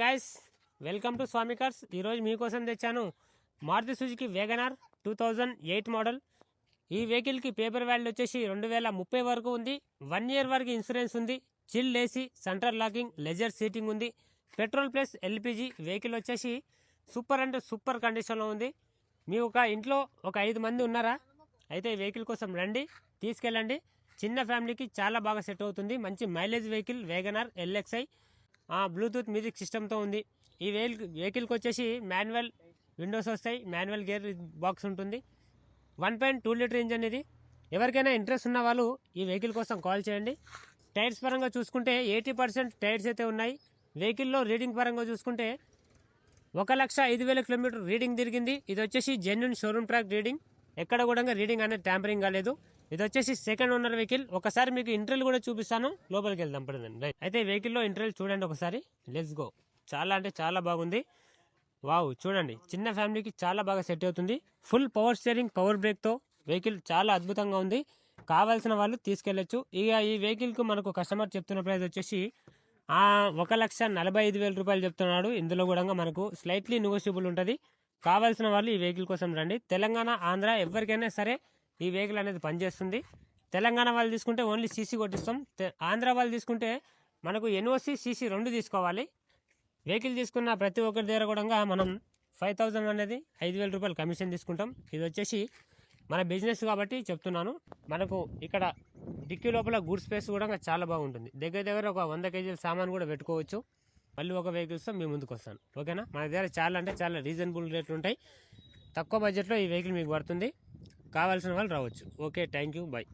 Guys, welcome to Swami cars. ఈరోజు మీకోసం తెచ్చాను మారుతి సుజుకి వేగనార్ 2008 మోడల్. ఈ వెహికల్కి పేపర్ వాల్యూ వచ్చేసి 2030 వరకు ఉంది. 1 ఇయర్ వరకు ఇన్సూరెన్స్ ఉంది. Chill AC, centre locking, leather seating ఉంది. Petrol plus LPG. వెహికల్ వచ్చేసి సూపర్ అంటే సూపర్ కండిషన్లో ఉంది. మీ ఒక ఇంట్లో ఒక 5 మంది ఉన్నారా? అయితే ఈ వెహికల్ కోసం రండి, తీసుకెళ్ళండి. చిన్న ఫ్యామిలీకి చాలా బాగా సెట్ అవుతుంది. మంచి mileage vehicle Wagon R LXi. Bluetooth music సిస్టమ్తో ఉంది. ఈ వెహికల్కి వచ్చేసి మాన్యువల్ విండోస్ వస్తాయి, మాన్యువల్ గేర్ బాక్స్ ఉంటుంది. 1.2 లీటర్ ఇంజన్ ఇది. ఎవరికైనా ఇంట్రెస్ట్ ఉన్న వాళ్ళు ఈ వెహికల్ కోసం కాల్ చేయండి. టైర్స్ పరంగా చూసుకుంటే 80% టైర్స్ అయితే ఉన్నాయి. వెహికల్లో రీడింగ్ పరంగా చూసుకుంటే 1,05,000 కిలోమీటర్ రీడింగ్ తిరిగింది. ఇది వచ్చేసి జెన్యున్ షోరూమ్ ట్రాక్ రీడింగ్. ఎక్కడ కూడా రీడింగ్ అనేది ట్యాంపరింగ్ కాలేదు. ఇది వచ్చేసి సెకండ్ ఓనర్ వెహికల్. ఒకసారి మీకు ఇంటర్వ్యూ కూడా చూపిస్తాను, లోపలికి వెళ్దాం పడుతుంది. రైట్, అయితే వెహికల్లో ఇంటర్వ్యూ చూడండి ఒకసారి. Let's go. చాలా అంటే చాలా బాగుంది. వావ్, చూడండి, చిన్న ఫ్యామిలీకి చాలా బాగా సెట్ అవుతుంది. ఫుల్ పవర్ స్టీరింగ్, పవర్ బ్రేక్తో వెహికల్ చాలా అద్భుతంగా ఉంది. కావాల్సిన వాళ్ళు తీసుకెళ్లొచ్చు. ఇక ఈ వెహికల్కు మనకు కస్టమర్ చెప్తున్న ప్రైస్ వచ్చేసి 1,45,000 రూపాయలు చెప్తున్నాడు. ఇందులో కూడా మనకు స్లైట్లీ నెగోషియబుల్ ఉంటుంది. కావాల్సిన వాళ్ళు ఈ వెహికల్ కోసం రండి. తెలంగాణ, ఆంధ్ర ఎవరికైనా సరే ఈ వెహికల్ అనేది పనిచేస్తుంది. తెలంగాణ వాళ్ళు తీసుకుంటే ఓన్లీ సీసీ కొట్టిస్తాం. ఆంధ్ర వాళ్ళు తీసుకుంటే మనకు ఎన్ఓసి, సీసీ 2 తీసుకోవాలి. వెహికల్ తీసుకున్న ప్రతి ఒక్కరి దగ్గర కూడా మనం 5,000 అనేది 5,000 రూపాయలు కమిషన్ తీసుకుంటాం. ఇది వచ్చేసి మన బిజినెస్ కాబట్టి చెప్తున్నాను. మనకు ఇక్కడ డిక్కీ లోపల గూడ్స్ స్పేస్ కూడా చాలా బాగుంటుంది. దగ్గర ఒక 100 కేజీల సామాన్ కూడా పెట్టుకోవచ్చు. మళ్ళీ ఒక వెహికల్స్తో మీ ముందుకు వస్తాను, ఓకేనా? మన దగ్గర చాలా అంటే చాలా రీజనబుల్ రేట్లు ఉంటాయి. తక్కువ బడ్జెట్లో ఈ వెహికల్ మీకు పడుతుంది. కావాల్సిన వాళ్ళు రావచ్చు. Okay, thank you, bye.